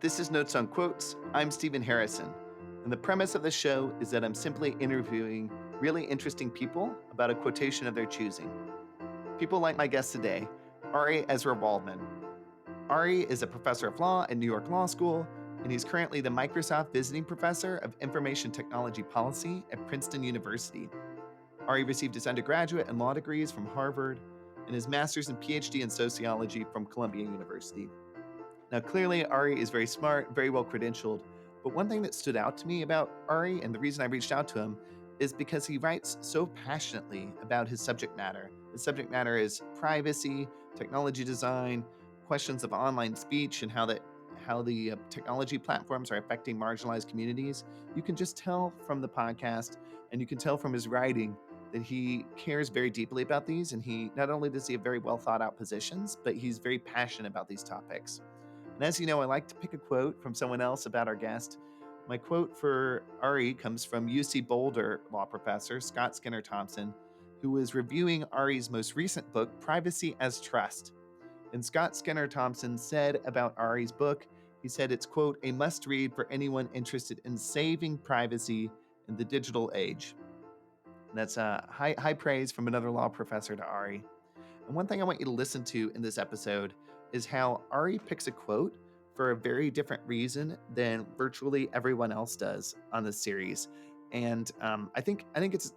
This is Notes on Quotes. I'm Stephen Harrison, and the premise of the show is that I'm simply interviewing really interesting people about a quotation of their choosing. People like my guest today, Ari Ezra Waldman. Ari is a professor of law at New York Law School, and he's currently the Microsoft Visiting Professor of Information Technology Policy at Princeton University. Ari received his undergraduate and law degrees from Harvard and his master's and Ph.D. in sociology from Columbia University. Now, clearly, Ari is very smart, very well credentialed, but one thing that stood out to me about Ari, and the reason I reached out to him, is because he writes so passionately about his subject matter. His subject matter is privacy, technology design, questions of online speech, and how the technology platforms are affecting marginalized communities. You can just tell from the podcast, and you can tell from his writing that he cares very deeply about these, and he not only does he have very well thought out positions, but he's very passionate about these topics. And as you know, I like to pick a quote from someone else about our guest. My quote for Ari comes from UC Boulder law professor Scott Skinner-Thompson, who was reviewing Ari's most recent book, Privacy as Trust. And Scott Skinner-Thompson said about Ari's book, he said it's, quote, a must-read for anyone interested in saving privacy in the digital age. And that's high praise from another law professor to Ari. And one thing I want you to listen to in this episode is how Ari picks a quote for a very different reason than virtually everyone else does on this series. And I think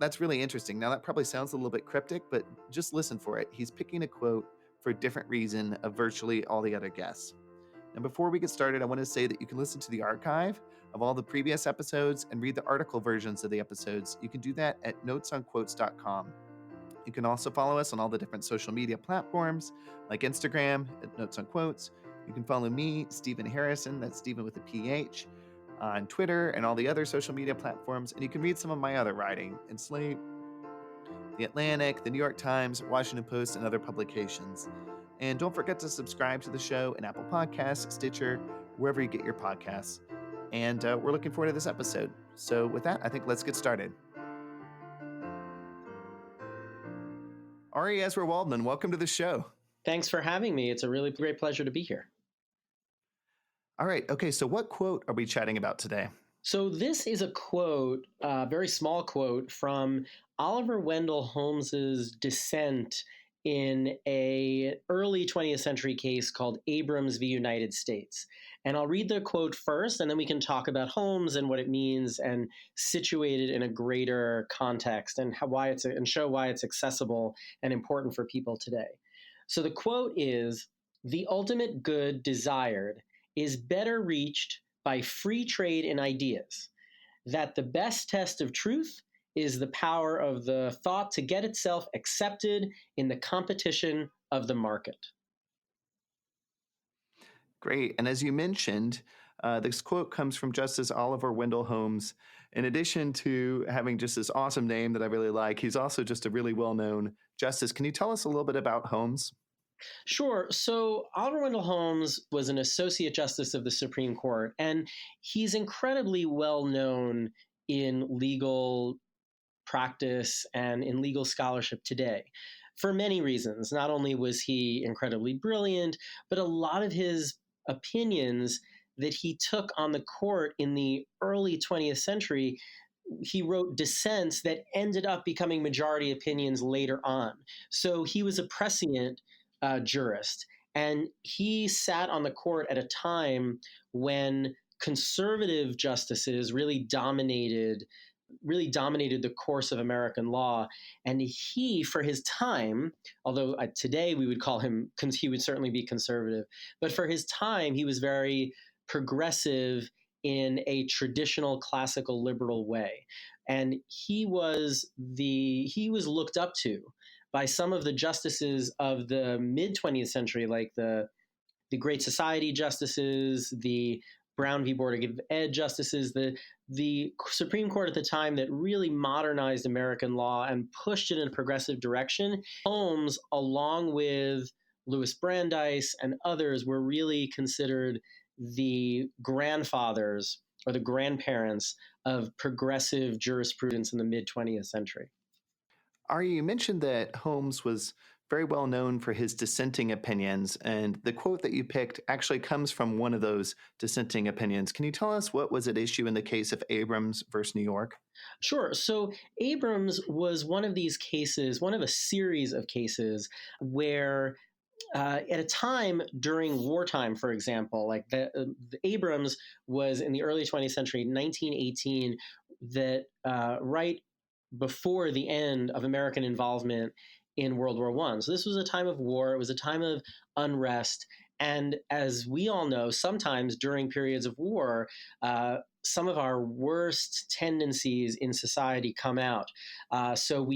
that's really interesting. Now, that probably sounds a little bit cryptic, but just listen for it. He's picking a quote for a different reason of virtually all the other guests. And before we get started, I want to say that you can listen to the archive of all the previous episodes and read the article versions of the episodes. You can do that at notesonquotes.com. You can also follow us on all the different social media platforms like Instagram at Notes on Quotes. You can follow me, Stephen Harrison, that's Stephen with a PH, on Twitter and all the other social media platforms. And you can read some of my other writing in Slate, The Atlantic, The New York Times, Washington Post, and other publications. And don't forget to subscribe to the show in Apple Podcasts, Stitcher, wherever you get your podcasts. And we're looking forward to this episode. So with that, I think let's get started. Ari Ezra Waldman, welcome to the show. Thanks for having me. It's a really great pleasure to be here. All right. Okay. So what quote are we chatting about today? So this is a quote, a very small quote from Oliver Wendell Holmes's dissent in a early 20th century case called Abrams v. United States. And I'll read the quote first, and then we can talk about Holmes and what it means and situate it in a greater context and show why it's accessible and important for people today. So the quote is, "The ultimate good desired is better reached by free trade in ideas, that the best test of truth is the power of the thought to get itself accepted in the competition of the market." Great. And as you mentioned, this quote comes from Justice Oliver Wendell Holmes. In addition to having just this awesome name that I really like, he's also just a really well-known justice. Can you tell us a little bit about Holmes? Sure. So Oliver Wendell Holmes was an Associate Justice of the Supreme Court, and he's incredibly well known in legal practice and in legal scholarship today for many reasons. Not only was he incredibly brilliant, but a lot of his opinions that he took on the court in the early 20th century, he wrote dissents that ended up becoming majority opinions later on. So he was a prescient jurist, and he sat on the court at a time when conservative justices really dominated the course of American law. And he, for his time, although today we would call him, he would certainly be conservative, but for his time, he was very progressive in a traditional classical liberal way. And he was looked up to by some of the justices of the mid-20th century, like the Great Society justices, the Brown v. Board of Ed justices, the Supreme Court at the time that really modernized American law and pushed it in a progressive direction. Holmes, along with Louis Brandeis and others, were really considered the grandfathers or the grandparents of progressive jurisprudence in the mid-20th century. Ari, you mentioned that Holmes was very well known for his dissenting opinions. And the quote that you picked actually comes from one of those dissenting opinions. Can you tell us what was at issue in the case of Abrams versus New York? Sure. So Abrams was one of these cases, one of a series of cases where at a time during wartime, for example, like the Abrams was in the early 20th century, 1918, that right before the end of American involvement in World War I. So this was a time of war. It was a time of unrest. And as we all know, sometimes during periods of war, some of our worst tendencies in society come out. So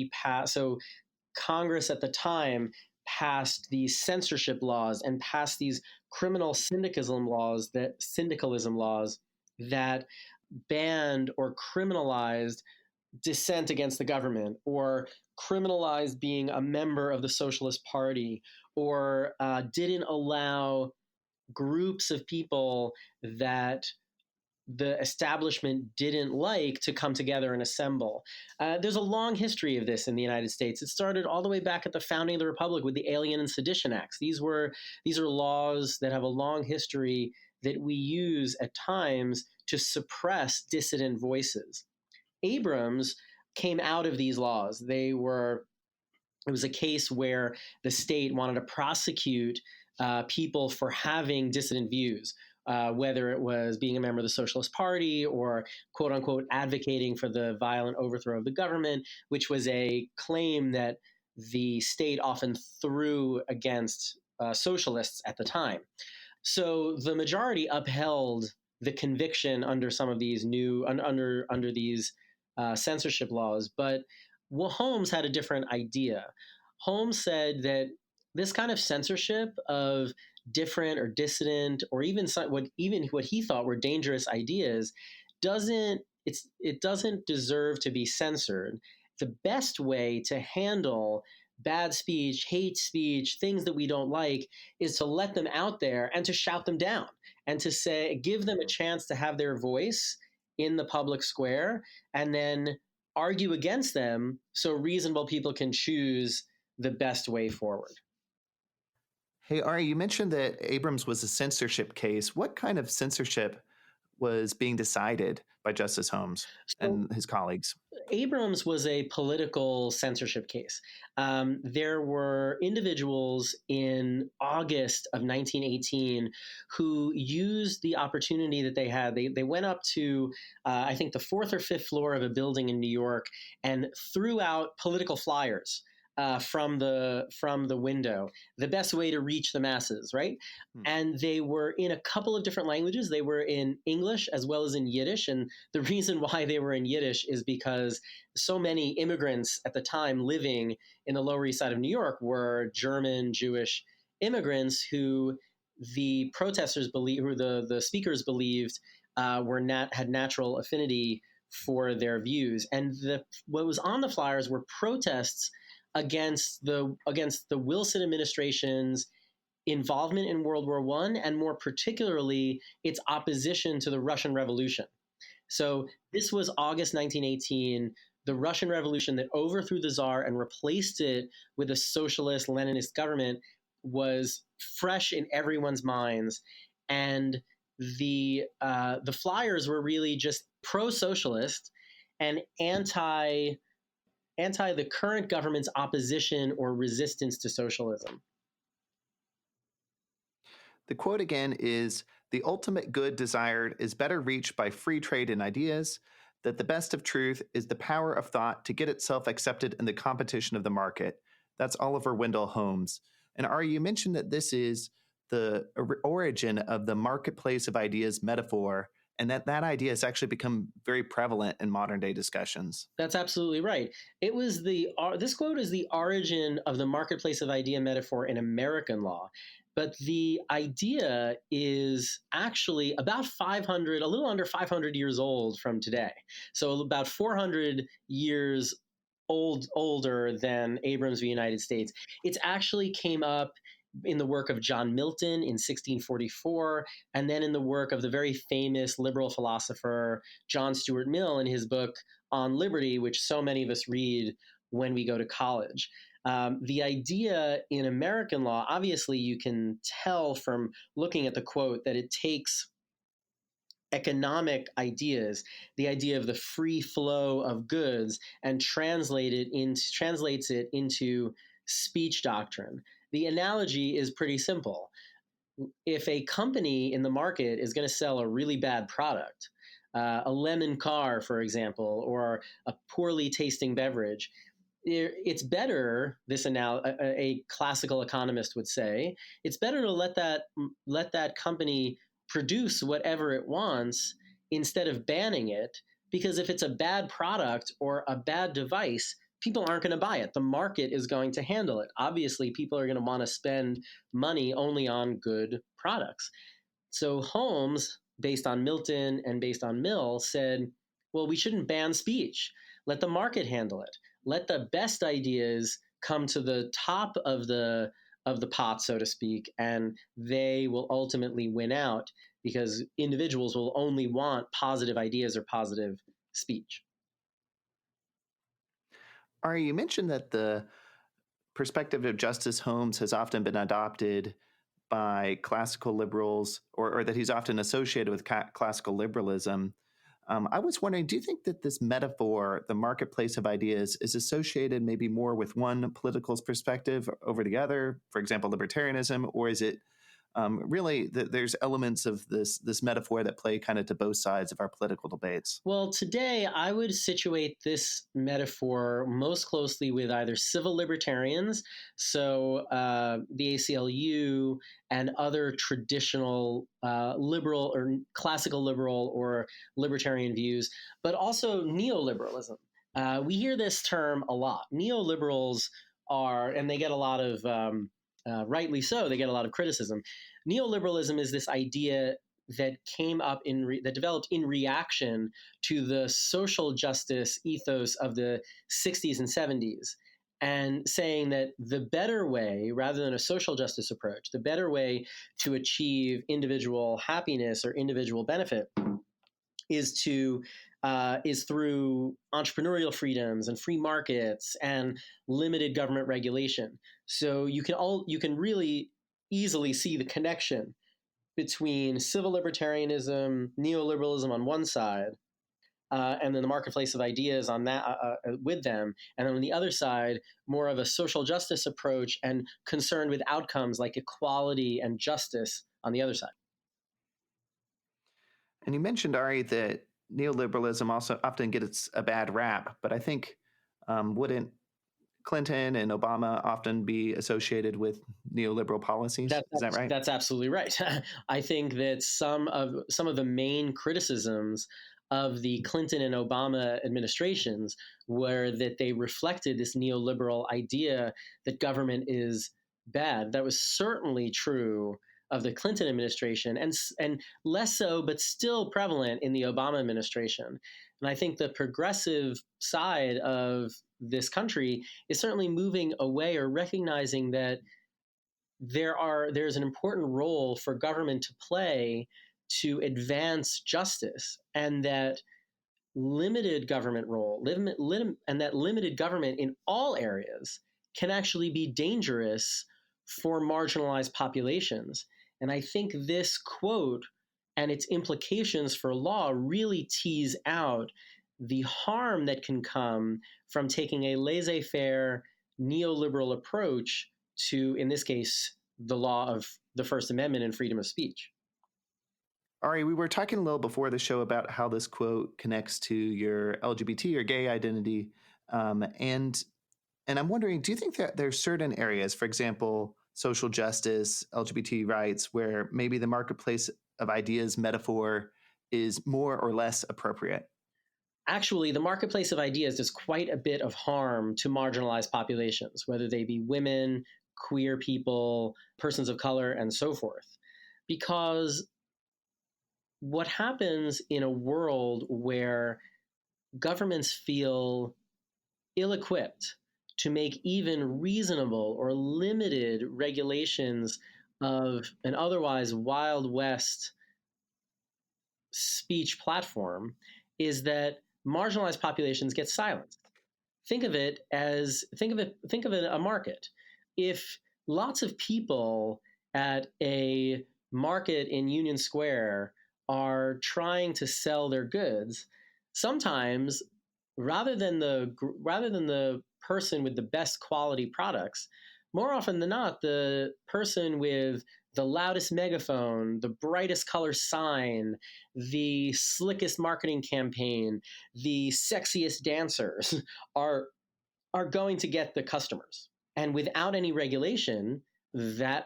Congress at the time passed these censorship laws and passed these criminal syndicalism laws that banned or criminalized dissent against the government, or criminalized being a member of the Socialist Party, or didn't allow groups of people that the establishment didn't like to come together and assemble. There's a long history of this in the United States. It started all the way back at the founding of the Republic with the Alien and Sedition Acts. These are laws that have a long history that we use at times to suppress dissident voices. Abrams came out of these laws. It was a case where the state wanted to prosecute people for having dissident views, whether it was being a member of the Socialist Party or, quote unquote, advocating for the violent overthrow of the government, which was a claim that the state often threw against socialists at the time. So the majority upheld the conviction under some of these under these censorship laws, but Holmes had a different idea. Holmes said that this kind of censorship of different or dissident or even what he thought were dangerous ideas doesn't deserve to be censored. The best way to handle bad speech, hate speech, things that we don't like, is to let them out there and to shout them down and to give them a chance to have their voice in the public square, and then argue against them so reasonable people can choose the best way forward. Hey, Ari, you mentioned that Abrams was a censorship case. What kind of censorship was being decided by Justice Holmes and his colleagues? Abrams was a political censorship case. There were individuals in August of 1918 who used the opportunity that they had. They went up to, I think, the fourth or fifth floor of a building in New York and threw out political flyers from the window. The best way to reach the masses, right? And they were in a couple of different languages. They were in English as well as in Yiddish. And the reason why they were in Yiddish is because so many immigrants at the time living in the Lower East Side of New York were German Jewish immigrants who the protesters believed, who the speakers believed had natural affinity for their views. And what was on the flyers were protests against the Wilson administration's involvement in World War I, and more particularly its opposition to the Russian Revolution. So this was August 1918, the Russian Revolution that overthrew the Tsar and replaced it with a socialist Leninist government was fresh in everyone's minds. And the flyers were really just pro-socialist and anti the current government's opposition or resistance to socialism. The quote again is, "The ultimate good desired is better reached by free trade in ideas, that the best of truth is the power of thought to get itself accepted in the competition of the market." That's Oliver Wendell Holmes. And Ari, you mentioned that this is the origin of the marketplace of ideas metaphor, and that idea has actually become very prevalent in modern day discussions. That's absolutely right. It was this quote is the origin of the marketplace of idea metaphor in American law. But the idea is actually about 500, a little under 500 years old from today. So about 400 years older than Abrams v. United States. It actually came up in the work of John Milton in 1644, and then in the work of the very famous liberal philosopher John Stuart Mill in his book On Liberty, which so many of us read when we go to college. The idea in American law, obviously, you can tell from looking at the quote that it takes economic ideas, the idea of the free flow of goods, and translates it into speech doctrine. The analogy is pretty simple. If a company in the market is going to sell a really bad product, a lemon car, for example, or a poorly tasting beverage, it's better, a classical economist would say, it's better to let that company produce whatever it wants instead of banning it, because if it's a bad product or a bad device, people aren't going to buy it. The market is going to handle it. Obviously, people are going to want to spend money only on good products. So Holmes, based on Milton and based on Mill, said, well, we shouldn't ban speech. Let the market handle it. Let the best ideas come to the top of the pot, so to speak, and they will ultimately win out, because individuals will only want positive ideas or positive speech. Ari, you mentioned that the perspective of Justice Holmes has often been adopted by classical liberals, or that he's often associated with classical liberalism. I was wondering, do you think that this metaphor, the marketplace of ideas, is associated maybe more with one political perspective over the other, for example, libertarianism, or is it really that there's elements of this metaphor that play kind of to both sides of our political debates? Well, today I would situate this metaphor most closely with either civil libertarians, so the ACLU and other traditional liberal or classical liberal or libertarian views, but also neoliberalism. We hear this term a lot. Neoliberals are, and they get a lot of, rightly so, they get a lot of criticism. Neoliberalism is this idea that came up that developed in reaction to the social justice ethos of the 60s and 70s, and saying that the better way, rather than a social justice approach, the better way to achieve individual happiness or individual benefit is through entrepreneurial freedoms and free markets and limited government regulation. So you can really easily see the connection between civil libertarianism, neoliberalism on one side, and then the marketplace of ideas on that with them, and then on the other side, more of a social justice approach and concerned with outcomes like equality and justice on the other side. And you mentioned, Ari, that neoliberalism also often gets a bad rap, but I think wouldn't Clinton and Obama often be associated with neoliberal policies? Is that right? That's absolutely right. I think that some of the main criticisms of the Clinton and Obama administrations were that they reflected this neoliberal idea that government is bad. That was certainly true of the Clinton administration, and less so, but still prevalent in the Obama administration. And I think the progressive side of this country is certainly moving away, or recognizing that there's an important role for government to play to advance justice, and that limited government and that limited government in all areas can actually be dangerous for marginalized populations. And I think this quote and its implications for law really tease out the harm that can come from taking a laissez-faire neoliberal approach to, in this case, the law of the First Amendment and freedom of speech. Ari, we were talking a little before the show about how this quote connects to your LGBT or gay identity. And I'm wondering, do you think that there's certain areas, for example, social justice, LGBT rights, where maybe the marketplace of ideas metaphor is more or less appropriate? Actually, the marketplace of ideas does quite a bit of harm to marginalized populations, whether they be women, queer people, persons of color, and so forth. Because what happens in a world where governments feel ill-equipped to make even reasonable or limited regulations of an otherwise Wild West speech platform is that marginalized populations get silenced. think of it a market. If lots of people at a market in Union Square are trying to sell their goods, sometimes rather than the person with the best quality products, more often than not, the person with the loudest megaphone, the brightest color sign, the slickest marketing campaign, the sexiest dancers are going to get the customers. And without any regulation, the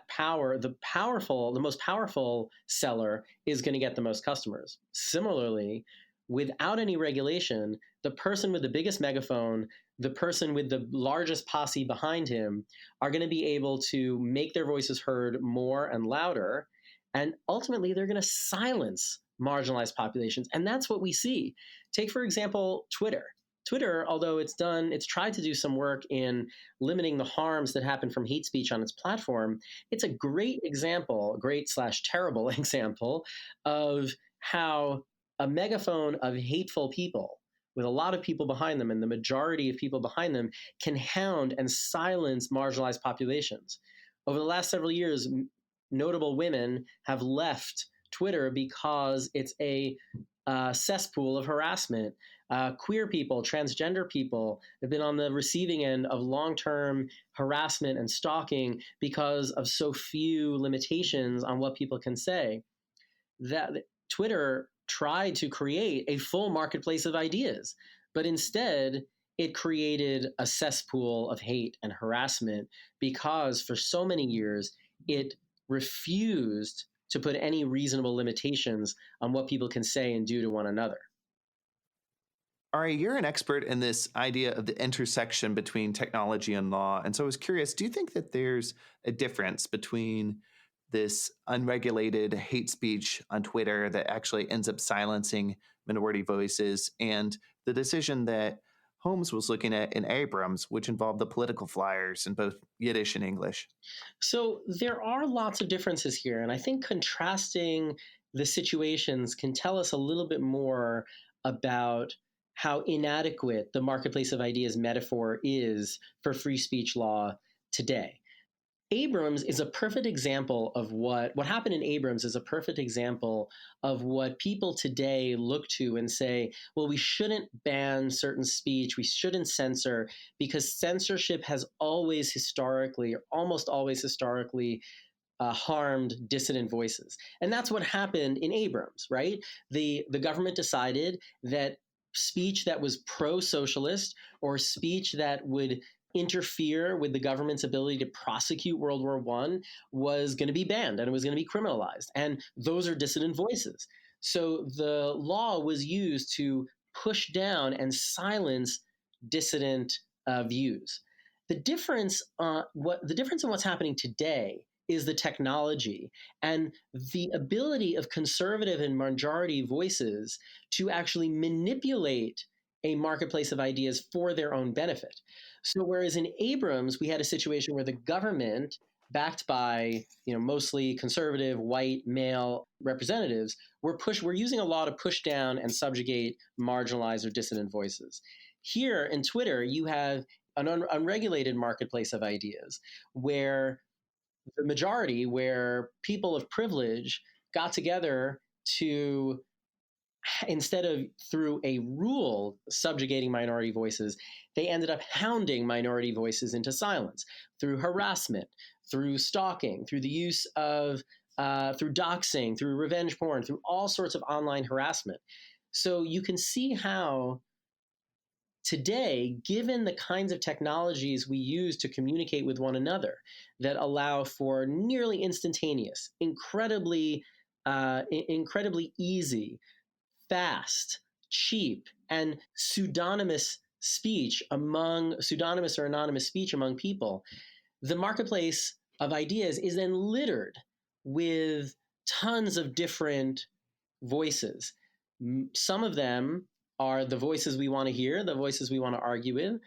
most powerful seller is going to get the most customers. Similarly, without any regulation, the person with the biggest megaphone, the person with the largest posse behind him are going to be able to make their voices heard more and louder. And ultimately, they're going to silence marginalized populations. And that's what we see. Take, for example, Twitter. Twitter, although it's tried to do some work in limiting the harms that happen from hate speech on its platform, it's a great example, great/terrible example of how a megaphone of hateful people with a lot of people behind them and the majority of people behind them can hound and silence marginalized populations. Over the last several years, notable women have left Twitter because it's a cesspool of harassment. Queer people, transgender people have been on the receiving end of long-term harassment and stalking because of so few limitations on what people can say. That Twitter tried to create a full marketplace of ideas, but instead it created a cesspool of hate and harassment because for so many years it refused to put any reasonable limitations on what people can say and do to one another. Ari, you're an expert in this idea of the intersection between technology and law. And so I was curious, do you think that there's a difference between this unregulated hate speech on Twitter that actually ends up silencing minority voices and the decision that Holmes was looking at in Abrams, which involved the political flyers in both Yiddish and English? So there are lots of differences here. And I think contrasting the situations can tell us a little bit more about how inadequate the marketplace of ideas metaphor is for free speech law today. Abrams is a perfect example of what happened in Abrams is a perfect example of what people today look to and say, well, we shouldn't ban certain speech, we shouldn't censor, because censorship has always historically, or almost always historically, harmed dissident voices. And that's what happened in Abrams, right? The government decided that speech that was pro-socialist or speech that would interfere with the government's ability to prosecute World War I was going to be banned and it was going to be criminalized. And those are dissident voices. So the law was used to push down and silence dissident views. The difference in what's happening today is the technology and the ability of conservative and majority voices to actually manipulate a marketplace of ideas for their own benefit. So whereas in Abrams, we had a situation where the government, backed by mostly conservative, white, male representatives, were using a law to push down and subjugate marginalized or dissident voices. Here in Twitter, you have an unregulated marketplace of ideas where the majority, where people of privilege got together to, instead of through a rule subjugating minority voices, they ended up hounding minority voices into silence through harassment, through stalking, through the use of, through doxing, through revenge porn, through all sorts of online harassment. So you can see how today, given the kinds of technologies we use to communicate with one another that allow for nearly instantaneous, incredibly easy, fast, cheap, and pseudonymous or anonymous speech among people, the marketplace of ideas is then littered with tons of different voices. Some of them are the voices we want to hear, the voices we want to argue with.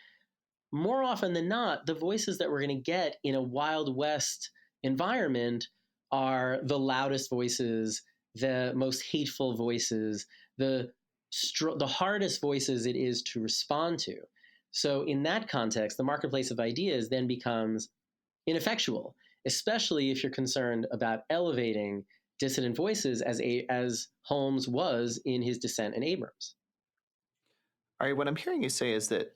More often than not, the voices that we're going to get in a Wild West environment are the loudest voices, the most hateful voices, the hardest voices it is to respond to. So in that context, the marketplace of ideas then becomes ineffectual, especially if you're concerned about elevating dissident voices as Holmes was in his dissent in Abrams. All right, what I'm hearing you say is that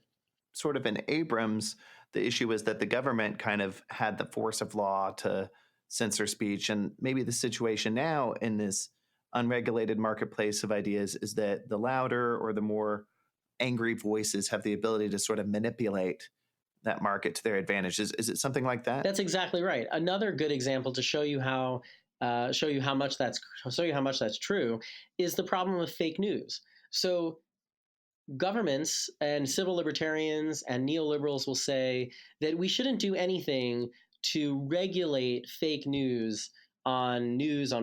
sort of in Abrams, the issue was that the government kind of had the force of law to censor speech. And maybe the situation now in this unregulated marketplace of ideas is that the louder or the more angry voices have the ability to sort of manipulate that market to their advantage. Is it something like that? That's exactly right. Another good example to show you how much that's true is the problem of fake news. So governments and civil libertarians and neoliberals will say that we shouldn't do anything to regulate fake news on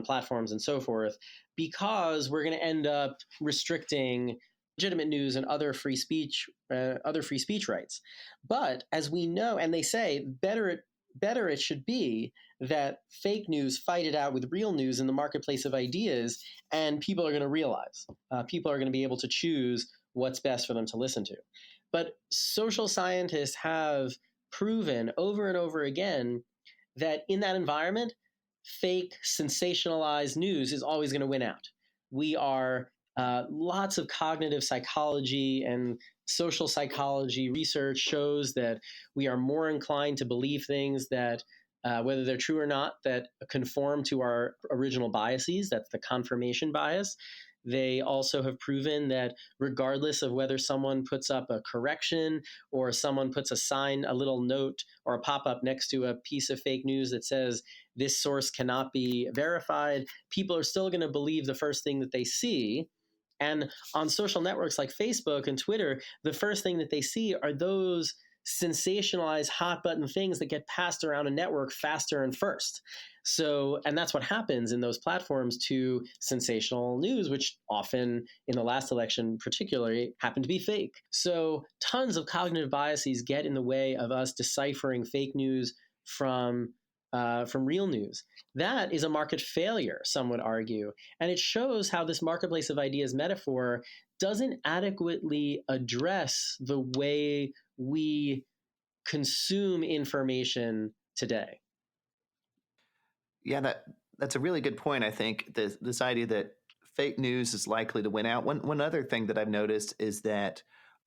platforms and so forth, because we're going to end up restricting legitimate news and other free speech rights. But as we know, and they say better it should be that fake news fight it out with real news in the marketplace of ideas, and people are going to realize, people are going to be able to choose what's best for them to listen to. But social scientists have proven over and over again that in that environment, fake sensationalized news is always going to win out. We are lots of cognitive psychology and social psychology research shows that we are more inclined to believe things that whether they're true or not, that conform to our original biases. That's the confirmation bias. They also have proven that regardless of whether someone puts up a correction or someone puts a sign, a little note or a pop-up next to a piece of fake news that says this source cannot be verified, people are still going to believe the first thing that they see. And on social networks like Facebook and Twitter, the first thing that they see are those sensationalized hot button things that get passed around a network faster and first. So, and that's what happens in those platforms to sensational news, which often in the last election particularly happened to be fake. So tons of cognitive biases get in the way of us deciphering fake news from real news. That is a market failure, some would argue. And it shows how this marketplace of ideas metaphor doesn't adequately address the way we consume information today. Yeah, that's a really good point. I think this idea that fake news is likely to win out. One other thing that I've noticed is that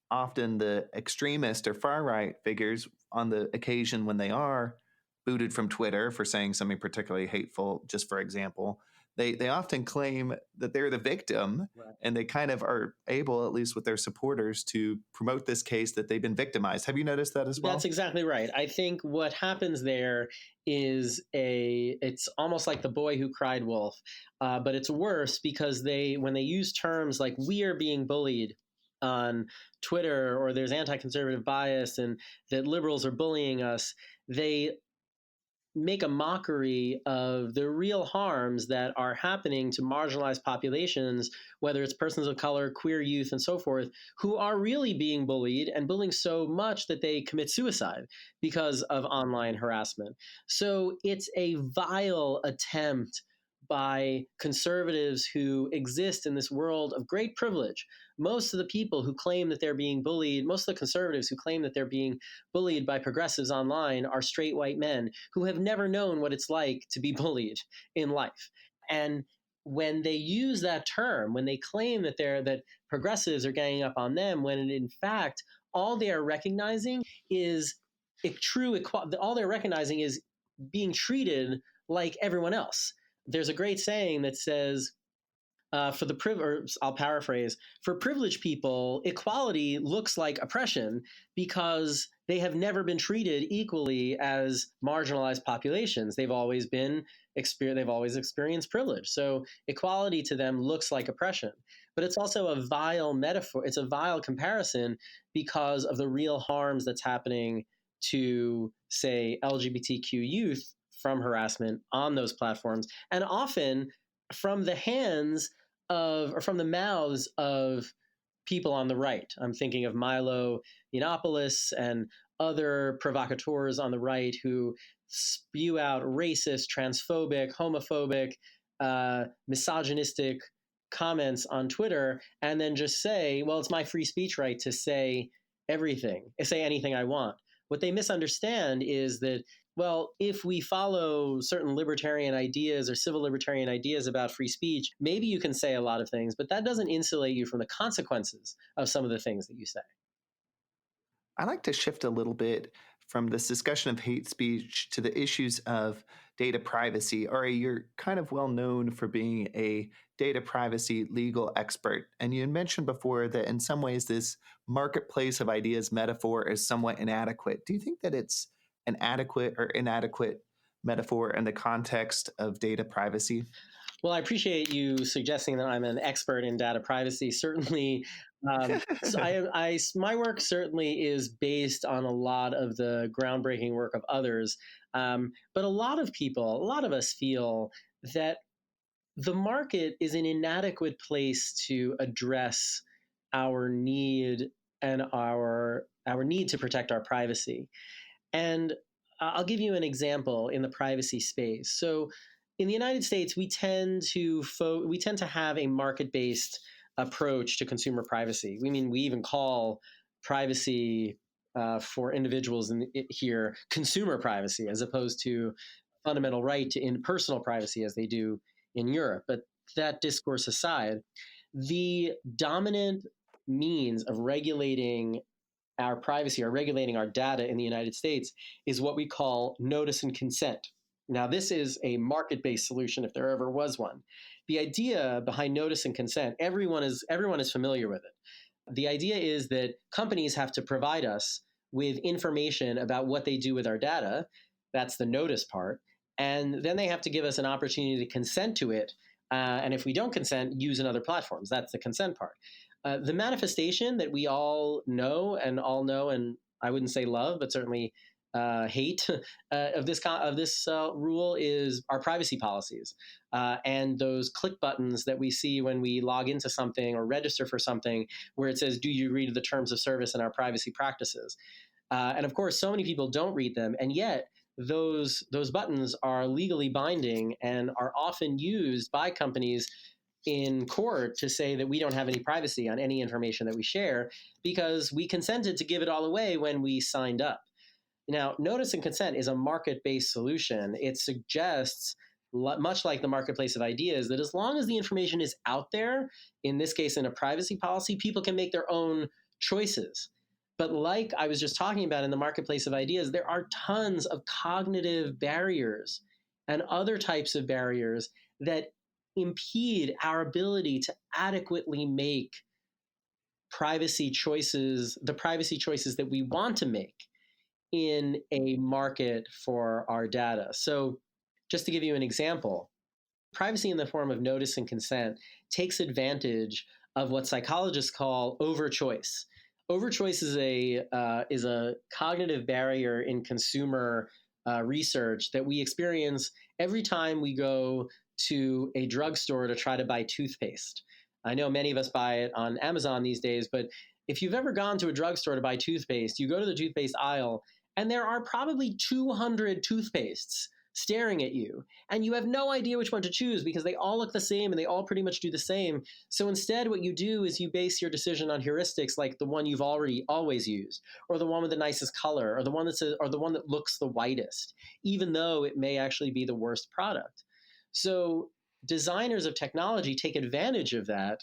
often the extremist or far right figures, on the occasion when they are booted from Twitter for saying something particularly hateful, just for example, they often claim that they're the victim, right, and they kind of are able, at least with their supporters, to promote this case that they've been victimized. Have you noticed that as well? That's exactly right. I think what happens there is it's almost like the boy who cried wolf, but it's worse because when they use terms like "we are being bullied" on Twitter, or there's anti-conservative bias and that liberals are bullying us, they make a mockery of the real harms that are happening to marginalized populations, whether it's persons of color, queer youth, and so forth, who are really being bullied and bullying so much that they commit suicide because of online harassment. So it's a vile attempt by conservatives who exist in this world of great privilege. Most of the people who claim that they're being bullied, most of the conservatives who claim that they're being bullied by progressives online are straight white men who have never known what it's like to be bullied in life. And when they use that term, when they claim that progressives are ganging up on them, when in fact all they are recognizing is all they're recognizing is being treated like everyone else. There's a great saying that says, I'll paraphrase, for privileged people, equality looks like oppression because they have never been treated equally as marginalized populations. They've always experienced privilege. So equality to them looks like oppression. But it's also a vile metaphor. It's a vile comparison because of the real harms that's happening to, say, LGBTQ youth from harassment on those platforms, and often from the mouths of people on the right. I'm thinking of Milo Yiannopoulos and other provocateurs on the right who spew out racist, transphobic, homophobic, misogynistic comments on Twitter, and then just say, well, it's my free speech right to say everything, say anything I want. What they misunderstand is that, well, if we follow certain libertarian ideas or civil libertarian ideas about free speech, maybe you can say a lot of things, but that doesn't insulate you from the consequences of some of the things that you say. I like to shift a little bit from this discussion of hate speech to the issues of data privacy. Ari, you're kind of well known for being a data privacy legal expert. And you had mentioned before that in some ways this marketplace of ideas metaphor is somewhat inadequate. Do you think that it's an adequate or inadequate metaphor in the context of data privacy? Well, I appreciate you suggesting that I'm an expert in data privacy. Certainly, so my work certainly is based on a lot of the groundbreaking work of others. But a lot of people, a lot of us feel that the market is an inadequate place to address our need and our need to protect our privacy. And I'll give you an example in the privacy space. So in the United States, we tend to have a market-based approach to consumer privacy. We even call privacy for individuals here consumer privacy, as opposed to fundamental right to personal privacy as they do in Europe. But that discourse aside, the dominant means of regulating our privacy or regulating our data in the United States is what we call notice and consent. Now, this is a market-based solution if there ever was one. The idea behind notice and consent, everyone is familiar with it. The idea is that companies have to provide us with information about what they do with our data. That's the notice part. And then they have to give us an opportunity to consent to it. And if we don't consent, use in other platforms. That's the consent part. The manifestation that we all know, and I wouldn't say love, but certainly hate of this rule is our privacy policies and those click buttons that we see when we log into something or register for something, where it says, "Do you read the terms of service and our privacy practices?" And of course, so many people don't read them, and yet those buttons are legally binding and are often used by companies in court to say that we don't have any privacy on any information that we share because we consented to give it all away when we signed up. Now, notice and consent is a market-based solution. It suggests, much like the marketplace of ideas, that as long as the information is out there, in this case in a privacy policy, people can make their own choices. But like I was just talking about in the marketplace of ideas, there are tons of cognitive barriers and other types of barriers that impede our ability to adequately make privacy choices, the privacy choices that we want to make in a market for our data. So just to give you an example, privacy in the form of notice and consent takes advantage of what psychologists call overchoice. Overchoice is a cognitive barrier in consumer research that we experience every time we go to a drugstore to try to buy toothpaste. I know many of us buy it on Amazon these days, but if you've ever gone to a drugstore to buy toothpaste, you go to the toothpaste aisle and there are probably 200 toothpastes staring at you, and you have no idea which one to choose because they all look the same and they all pretty much do the same. So instead, what you do is you base your decision on heuristics like the one you've already always used, or the one with the nicest color, or the one that looks the whitest, even though it may actually be the worst product. So designers of technology take advantage of that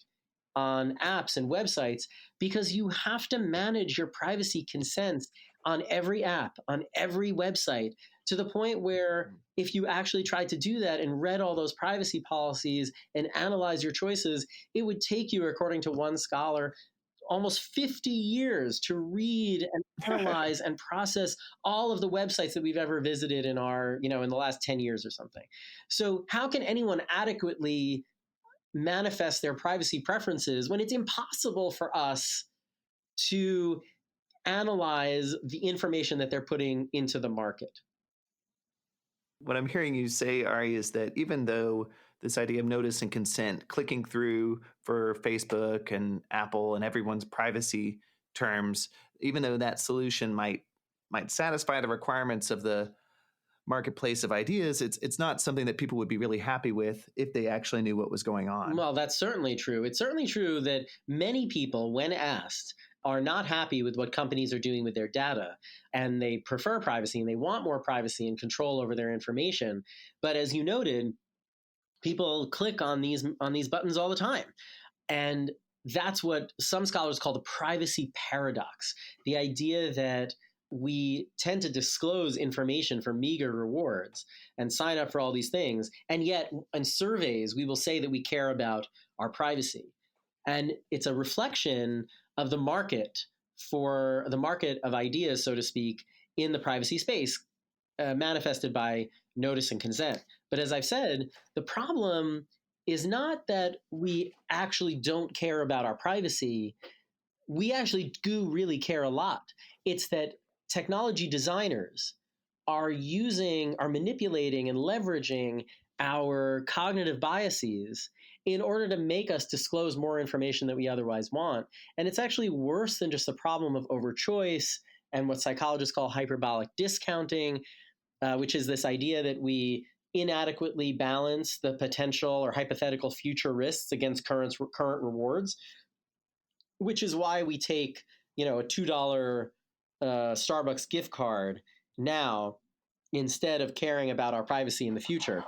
on apps and websites because you have to manage your privacy consents on every app, on every website, to the point where if you actually tried to do that and read all those privacy policies and analyze your choices, it would take you, according to one scholar, almost 50 years to read and analyze and process all of the websites that we've ever visited in in the last 10 years or something. So how can anyone adequately manifest their privacy preferences when it's impossible for us to analyze the information that they're putting into the market? What I'm hearing you say, Ari, is that even though this idea of notice and consent, clicking through for Facebook and Apple and everyone's privacy terms, even though that solution might satisfy the requirements of the marketplace of ideas, it's not something that people would be really happy with if they actually knew what was going on. Well, that's certainly true. It's certainly true that many people, when asked are not happy with what companies are doing with their data, and they prefer privacy and they want more privacy and control over their information. But as you noted, people click on these buttons all the time. And that's what some scholars call the privacy paradox, the idea that we tend to disclose information for meager rewards and sign up for all these things. And yet, in surveys, we will say that we care about our privacy. And it's a reflection of the market of ideas, so to speak, in the privacy space, manifested by notice and consent. But as I've said, the problem is not that we actually don't care about our privacy. We actually do really care a lot. It's that technology designers are manipulating and leveraging our cognitive biases in order to make us disclose more information that we otherwise want. And it's actually worse than just the problem of overchoice and what psychologists call hyperbolic discounting, which is this idea that we inadequately balance the potential or hypothetical future risks against current rewards, which is why we take, a $2 Starbucks gift card now instead of caring about our privacy in the future.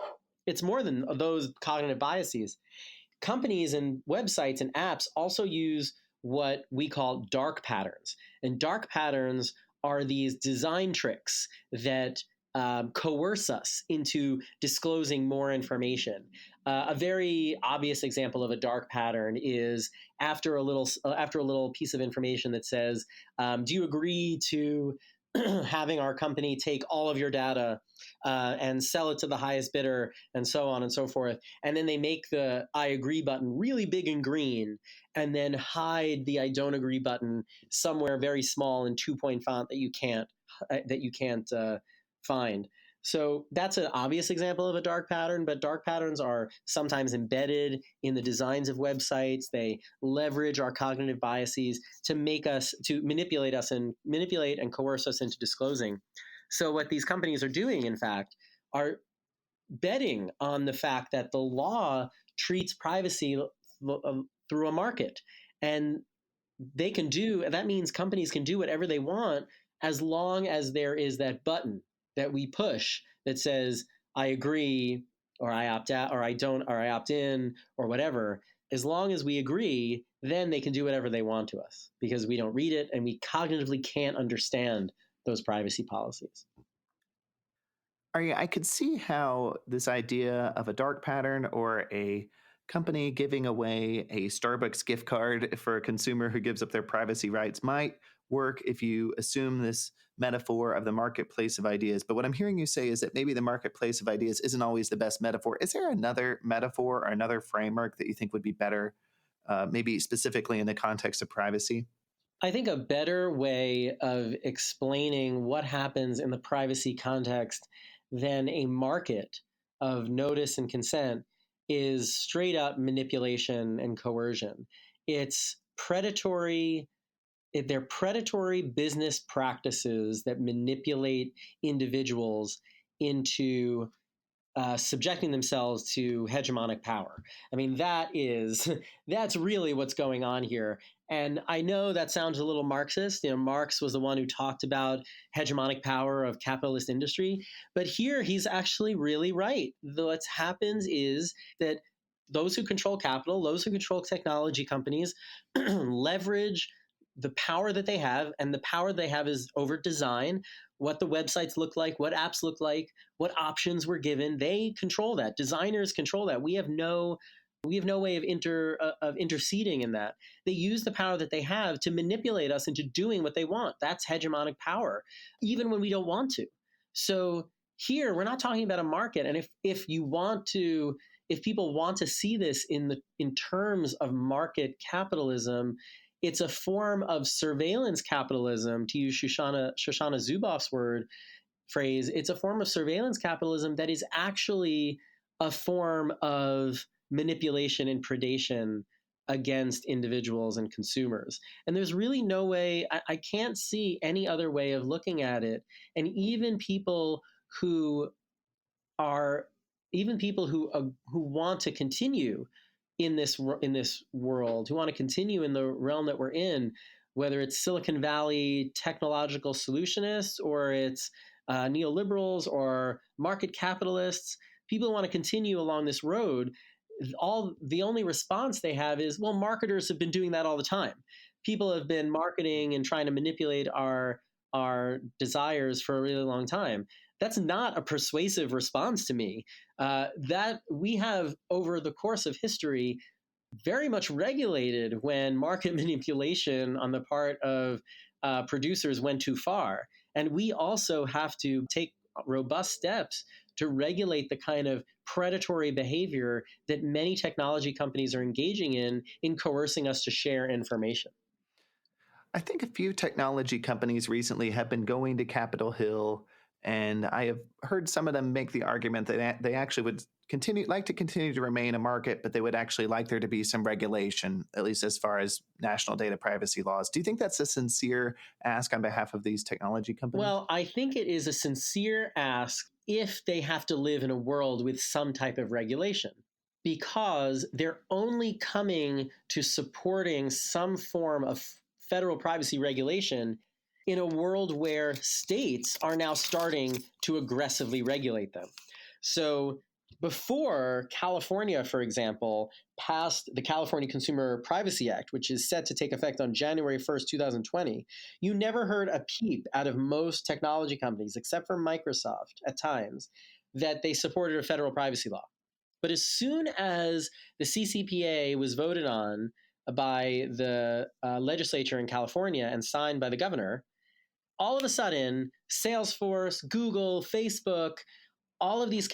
It's more than those cognitive biases. Companies and websites and apps also use what we call dark patterns. And dark patterns are these design tricks that coerce us into disclosing more information. A very obvious example of a dark pattern is after a little piece of information that says, "Do you agree to having our company take all of your data and sell it to the highest bidder," and so on and so forth. And then they make the "I agree" button really big and green, and then hide the "I don't agree" button somewhere very small in 2-point font that you can't find. So that's an obvious example of a dark pattern, but dark patterns are sometimes embedded in the designs of websites. They leverage our cognitive biases to manipulate and coerce us into disclosing. So what these companies are doing, in fact, are betting on the fact that the law treats privacy through a market. And that means companies can do whatever they want as long as there is that button that we push that says, "I agree," or "I opt out," or "I don't," or "I opt in," or whatever. As long as we agree, then they can do whatever they want to us because we don't read it and we cognitively can't understand those privacy policies. Ari, I could see how this idea of a dark pattern or a company giving away a Starbucks gift card for a consumer who gives up their privacy rights might work if you assume this metaphor of the marketplace of ideas. But what I'm hearing you say is that maybe the marketplace of ideas isn't always the best metaphor. Is there another metaphor or another framework that you think would be better, maybe specifically in the context of privacy? I think a better way of explaining what happens in the privacy context than a market of notice and consent is straight up manipulation and coercion. It's predatory. They're predatory business practices that manipulate individuals into subjecting themselves to hegemonic power. I mean, that's really what's going on here. And I know that sounds a little Marxist. Marx was the one who talked about hegemonic power of capitalist industry. But here he's actually really right. What happens is that those who control capital, those who control technology companies, leverage the power that they have, and the power they have is over design, what the websites look like, what apps look like, what options we're given. They control that. Designers control that. We have no way of interceding in that. They use the power that they have to manipulate us into doing what they want. That's hegemonic power, even when we don't want to. So here we're not talking about a market. And if people want to see this in terms of market capitalism, it's a form of surveillance capitalism, to use Shoshana Zuboff's phrase. It's a form of surveillance capitalism that is actually a form of manipulation and predation against individuals and consumers. And there's really no way, I can't see any other way of looking at it. And even people who want to continue in this world, who want to continue in the realm that we're in, whether it's Silicon Valley technological solutionists or it's neoliberals or market capitalists, people want to continue along this road. The only response they have is, well, marketers have been doing that all the time. People have been marketing and trying to manipulate our desires for a really long time. That's not a persuasive response to me. That we have, over the course of history, very much regulated when market manipulation on the part of producers went too far. And we also have to take robust steps to regulate the kind of predatory behavior that many technology companies are engaging in coercing us to share information. I think a few technology companies recently have been going to Capitol Hill, and I have heard some of them make the argument that they actually would like to continue to remain a market, but they would actually like there to be some regulation, at least as far as national data privacy laws. Do you think that's a sincere ask on behalf of these technology companies? Well, I think it is a sincere ask if they have to live in a world with some type of regulation, because they're only coming to supporting some form of federal privacy regulation in a world where states are now starting to aggressively regulate them. So before California, for example, passed the California Consumer Privacy Act, which is set to take effect on January 1st, 2020, you never heard a peep out of most technology companies, except for Microsoft at times, that they supported a federal privacy law. But as soon as the CCPA was voted on by the legislature in California and signed by the governor, all of a sudden, Salesforce, Google, Facebook, all of these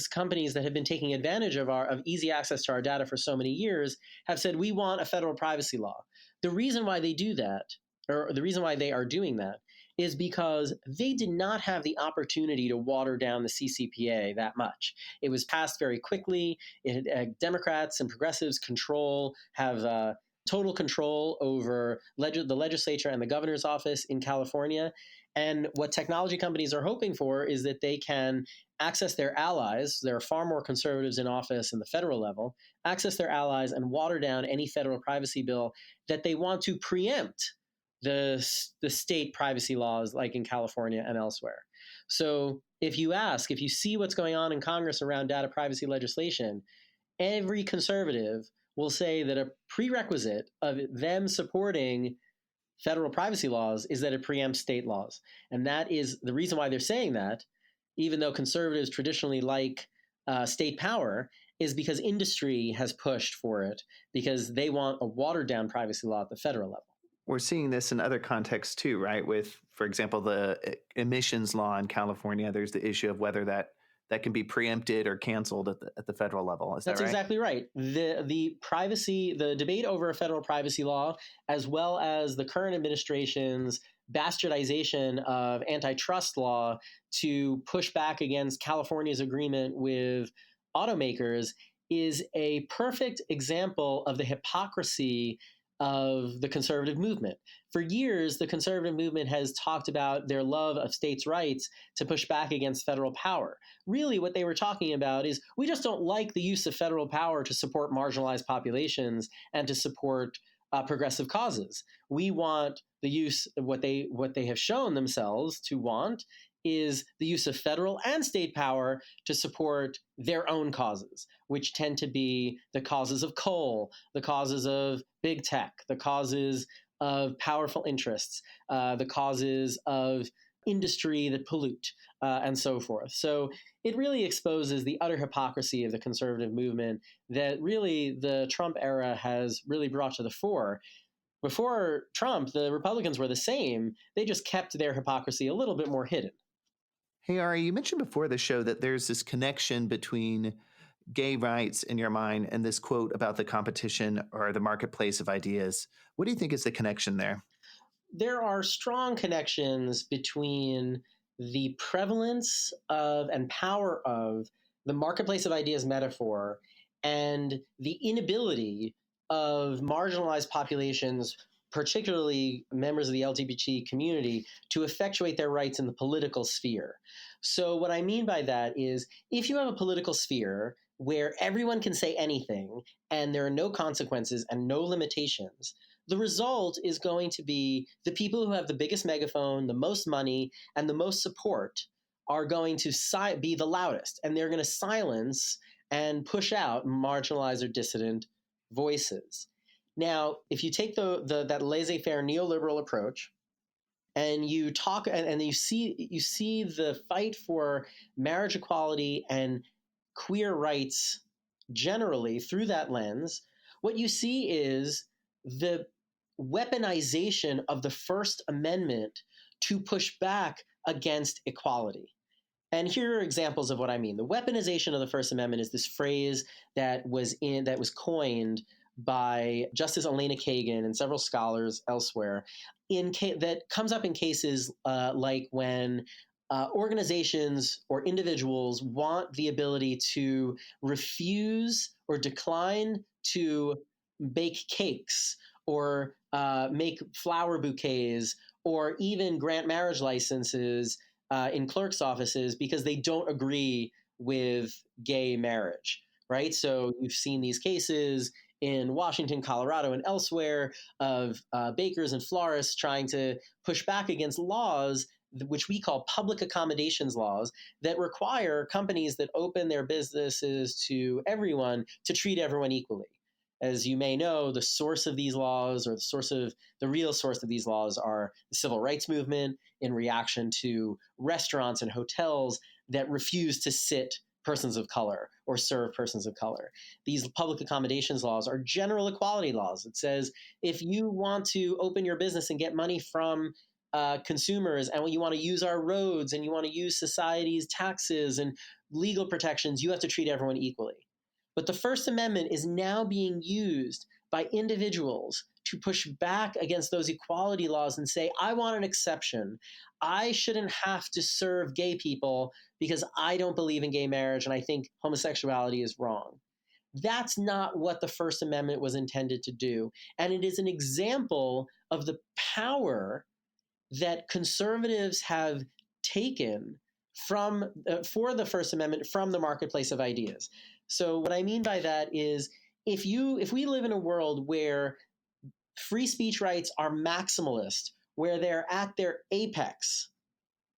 companies that have been taking advantage of easy access to our data for so many years have said, we want a federal privacy law. The reason why they do that, or the reason why they are doing that, is because they did not have the opportunity to water down the CCPA that much. It was passed very quickly. Democrats and progressives have total control over the legislature and the governor's office in California. And what technology companies are hoping for is that they can access their allies. There are far more conservatives in office in the federal level, access their allies and water down any federal privacy bill that they want to preempt the state privacy laws like in California and elsewhere. So if you see what's going on in Congress around data privacy legislation, every conservative will say that a prerequisite of them supporting federal privacy laws is that it preempts state laws. And that is the reason why they're saying that, even though conservatives traditionally like state power, is because industry has pushed for it, because they want a watered down privacy law at the federal level. We're seeing this in other contexts too, right? With, for example, the emissions law in California, there's the issue of whether that can be preempted or canceled at the federal level. Is that right? That's exactly right. The debate over a federal privacy law, as well as the current administration's bastardization of antitrust law to push back against California's agreement with automakers, is a perfect example of the hypocrisy of the conservative movement. For years, the conservative movement has talked about their love of states' rights to push back against federal power. Really, what they were talking about is, we just don't like the use of federal power to support marginalized populations and to support progressive causes. We want the use of what they have shown themselves to want is the use of federal and state power to support their own causes, which tend to be the causes of coal, the causes of big tech, the causes of powerful interests, the causes of industry that pollute, and so forth. So it really exposes the utter hypocrisy of the conservative movement that really the Trump era has really brought to the fore. Before Trump, the Republicans were the same. They just kept their hypocrisy a little bit more hidden. Hey, Ari, you mentioned before the show that there's this connection between gay rights in your mind and this quote about the competition or the marketplace of ideas. What do you think is the connection there? There are strong connections between the prevalence of and power of the marketplace of ideas metaphor and the inability of marginalized populations, particularly members of the LGBT community, to effectuate their rights in the political sphere. So what I mean by that is, if you have a political sphere where everyone can say anything and there are no consequences and no limitations, the result is going to be the people who have the biggest megaphone, the most money, and the most support are going to be the loudest, and they're going to silence and push out marginalized or dissident voices. Now, if you take that laissez-faire neoliberal approach, and you talk and you see the fight for marriage equality and queer rights generally through that lens, what you see is the weaponization of the First Amendment to push back against equality. And here are examples of what I mean. The weaponization of the First Amendment is this phrase that was coined by Justice Elena Kagan and several scholars elsewhere, that comes up in cases like when organizations or individuals want the ability to refuse or decline to bake cakes or make flower bouquets or even grant marriage licenses in clerks' offices because they don't agree with gay marriage, right? So you've seen these cases in Washington, Colorado, and elsewhere of bakers and florists trying to push back against laws which we call public accommodations laws that require companies that open their businesses to everyone to treat everyone equally. As you may know, the source of these laws, or the real source of these laws, are the civil rights movement in reaction to restaurants and hotels that refuse to sit persons of color or serve persons of color. These public accommodations laws are general equality laws. It says if you want to open your business and get money from consumers, and when you want to use our roads and you want to use society's taxes and legal protections, you have to treat everyone equally. But the First Amendment is now being used by individuals to push back against those equality laws and say, I want an exception. I shouldn't have to serve gay people because I don't believe in gay marriage and I think homosexuality is wrong. That's not what the First Amendment was intended to do. And it is an example of the power that conservatives have taken for the First Amendment from the marketplace of ideas. So what I mean by that is if we live in a world where free speech rights are maximalist, where they're at their apex,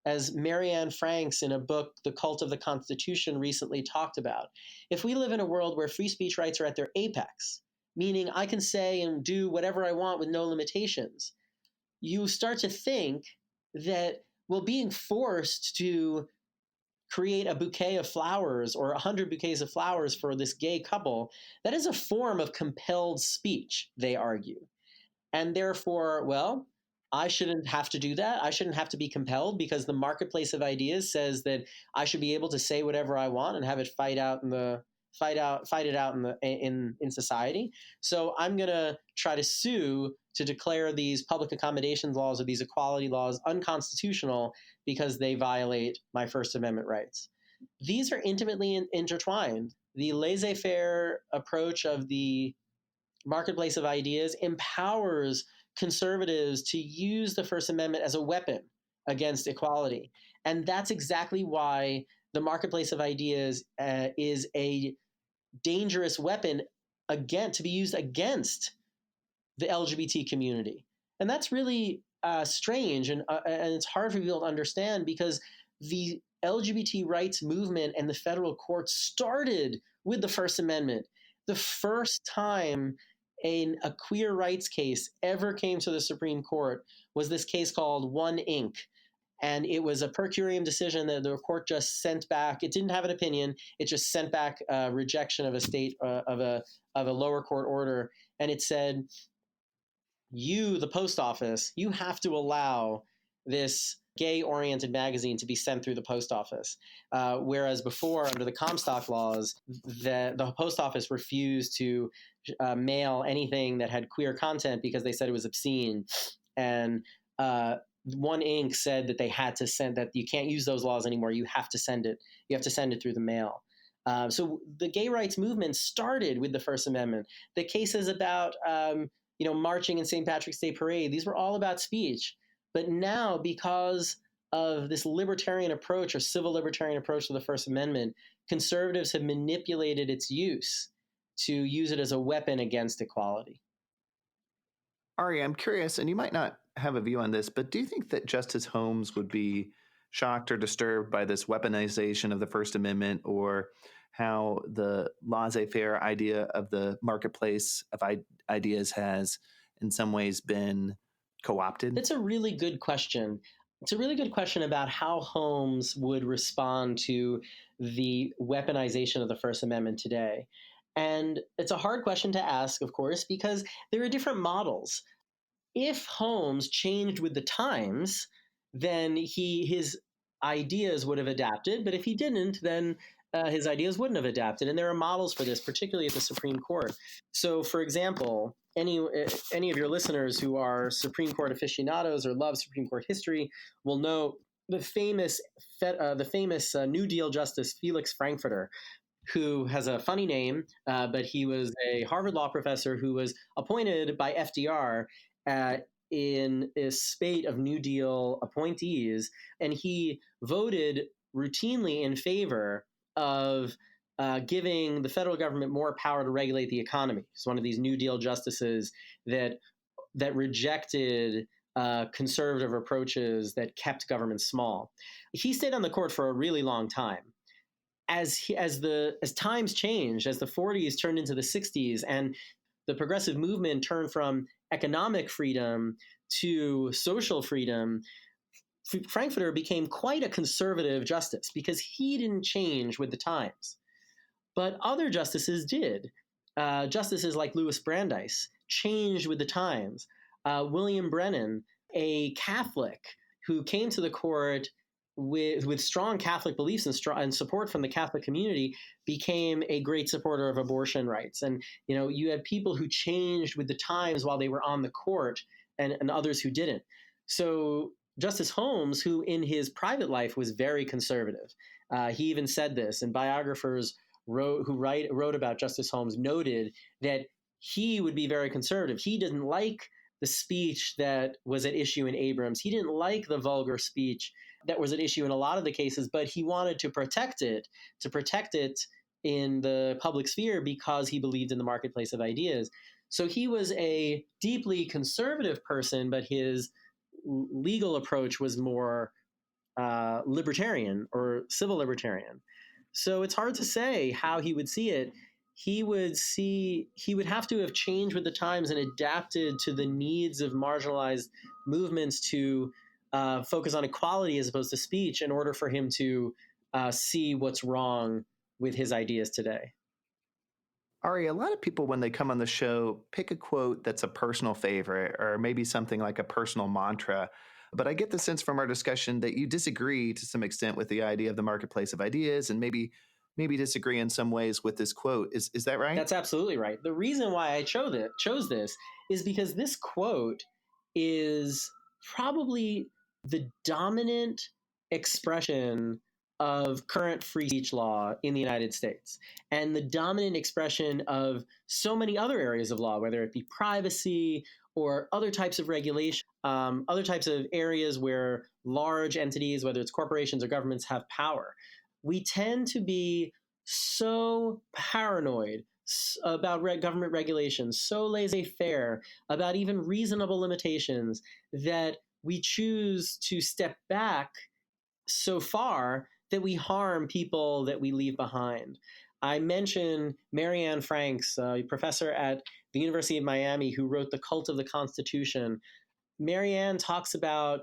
as Marianne Franks in a book, The Cult of the Constitution, recently talked about, if we live in a world where free speech rights are at their apex, meaning I can say and do whatever I want with no limitations, you start to think that, well, being forced to create a bouquet of flowers or 100 bouquets of flowers for this gay couple, that is a form of compelled speech, they argue. And therefore, well, I shouldn't have to do that. I shouldn't have to be compelled because the marketplace of ideas says that I should be able to say whatever I want and have it fight it out in society. So I'm going to try to sue to declare these public accommodations laws or these equality laws unconstitutional because they violate my First Amendment rights. These are intimately intertwined. The laissez-faire approach of the marketplace of ideas empowers conservatives to use the First Amendment as a weapon against equality. And that's exactly why the marketplace of ideas is a dangerous weapon to be used against the LGBT community. And that's really strange, and it's hard for people to understand because the LGBT rights movement and the federal courts started with the First Amendment. The first time a queer rights case ever came to the Supreme Court was this case called One Inc. And it was a per curiam decision that the court just sent back. It didn't have an opinion. It just sent back a rejection of a lower court order. And it said, you, the post office, you have to allow this gay-oriented magazine to be sent through the post office. Whereas before, under the Comstock laws, the post office refused to mail anything that had queer content because they said it was obscene. And One Inc. said that they had to send, that you can't use those laws anymore. You have to send it. You have to send it through the mail. So the gay rights movement started with the First Amendment. The cases about marching in St. Patrick's Day Parade, these were all about speech. But now, because of this libertarian approach or civil libertarian approach to the First Amendment, conservatives have manipulated its use to use it as a weapon against equality. Ari, I'm curious, and you might not have a view on this, but do you think that Justice Holmes would be shocked or disturbed by this weaponization of the First Amendment, or how the laissez-faire idea of the marketplace of ideas has in some ways been co-opted? It's a really good question. It's a really good question about how Holmes would respond to the weaponization of the First Amendment today. And it's a hard question to ask, of course, because there are different models. If Holmes changed with the times, then his ideas would have adapted. But if he didn't, then his ideas wouldn't have adapted. And there are models for this, particularly at the Supreme Court. So, for example, any of your listeners who are Supreme Court aficionados or love Supreme Court history will know the famous New Deal Justice Felix Frankfurter, who has a funny name, but he was a Harvard law professor who was appointed by FDR in a spate of New Deal appointees, and he voted routinely in favor of giving the federal government more power to regulate the economy. He's one of these New Deal justices that rejected conservative approaches that kept government small. He stayed on the court for a really long time. As times changed, as the 40s turned into the 60s, and the progressive movement turned from economic freedom to social freedom, Frankfurter became quite a conservative justice because he didn't change with the times. But other justices did. Justices like Louis Brandeis changed with the times. William Brennan, a Catholic who came to the court with strong Catholic beliefs and support from the Catholic community, became a great supporter of abortion rights. And you had people who changed with the times while they were on the court, and others who didn't. So Justice Holmes, who in his private life was very conservative, he even said this, and biographers who wrote about Justice Holmes noted that he would be very conservative. He didn't like the speech that was at issue in Abrams. He didn't like the vulgar speech that was at issue in a lot of the cases, but he wanted to protect it in the public sphere because he believed in the marketplace of ideas. So he was a deeply conservative person, but his legal approach was more libertarian or civil libertarian. So it's hard to say how he would see it. He would have to have changed with the times and adapted to the needs of marginalized movements to focus on equality as opposed to speech in order for him to see what's wrong with his ideas today. Ari, a lot of people, when they come on the show, pick a quote that's a personal favorite or maybe something like a personal mantra. But I get the sense from our discussion that you disagree to some extent with the idea of the marketplace of ideas, and maybe disagree in some ways with this quote. Is that right? That's absolutely right. The reason why I chose this is because this quote is probably the dominant expression of current free speech law in the United States, and the dominant expression of so many other areas of law, whether it be privacy or other types of regulation, other types of areas where large entities, whether it's corporations or governments, have power. We tend to be so paranoid about government regulations, so laissez-faire about even reasonable limitations, that we choose to step back so far that we harm people that we leave behind. I mentioned Marianne Franks, a professor at the University of Miami who wrote The Cult of the Constitution. Marianne talks about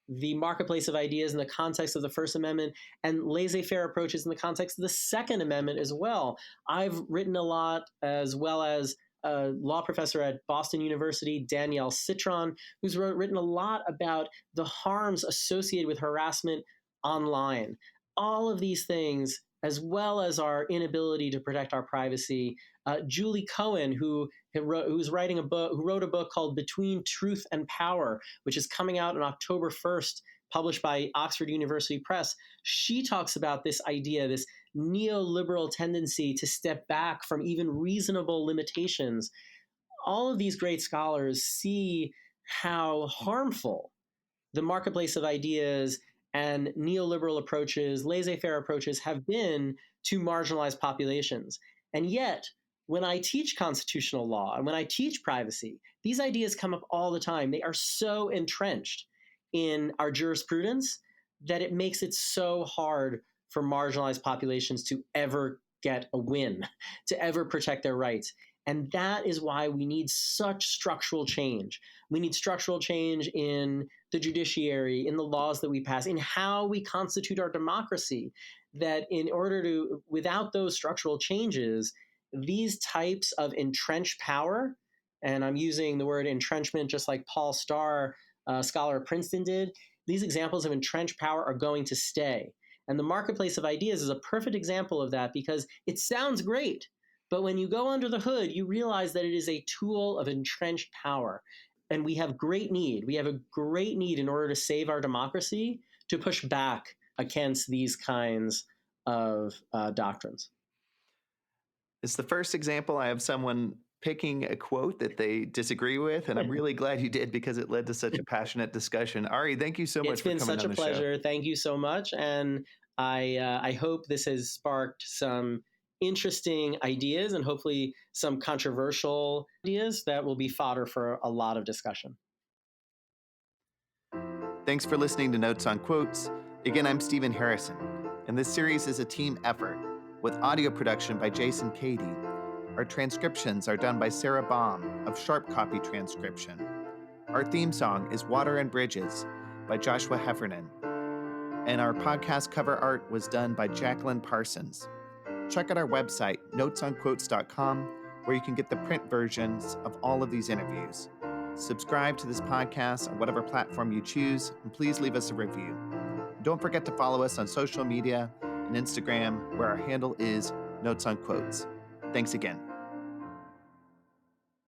the marketplace of ideas in the context of the First Amendment and laissez-faire approaches in the context of the Second Amendment as well. I've written a lot, as well as a law professor at Boston University, Danielle Citron, who's written a lot about the harms associated with harassment online. All of these things, as well as our inability to protect our privacy. Julie Cohen, who wrote a book called Between Truth and Power, which is coming out on October 1st, published by Oxford University Press. She talks about this idea, this neoliberal tendency to step back from even reasonable limitations. All of these great scholars see how harmful the marketplace of ideas and neoliberal approaches, laissez-faire approaches have been to marginalized populations. And yet, when I teach constitutional law and when I teach privacy, these ideas come up all the time. They are so entrenched in our jurisprudence that it makes it so hard for marginalized populations to ever get a win, to ever protect their rights. And that is why we need such structural change. We need structural change in the judiciary, in the laws that we pass, in how we constitute our democracy, that in order to, without those structural changes, these types of entrenched power, and I'm using the word entrenchment just like Paul Starr, a scholar at Princeton, did, these examples of entrenched power are going to stay. And the marketplace of ideas is a perfect example of that because it sounds great, but when you go under the hood, you realize that it is a tool of entrenched power. And we have great need. We have a great need in order to save our democracy to push back against these kinds of doctrines. It's the first example I have someone picking a quote that they disagree with, and I'm really glad you did because it led to such a passionate discussion. Ari, thank you so much for coming on the show. It's been such a pleasure. Thank you so much. And I hope this has sparked some interesting ideas and hopefully some controversial ideas that will be fodder for a lot of discussion. Thanks for listening to Notes on Quotes. Again, I'm Stephen Harrison, and this series is a team effort with audio production by Jason Cady. Our transcriptions are done by Sarah Baum of Sharp Copy Transcription. Our theme song is Water and Bridges by Joshua Heffernan. And our podcast cover art was done by Jacqueline Parsons. Check out our website, notesonquotes.com, where you can get the print versions of all of these interviews. Subscribe to this podcast on whatever platform you choose, and please leave us a review. Don't forget to follow us on social media and Instagram, where our handle is Notes on Quotes. Thanks again.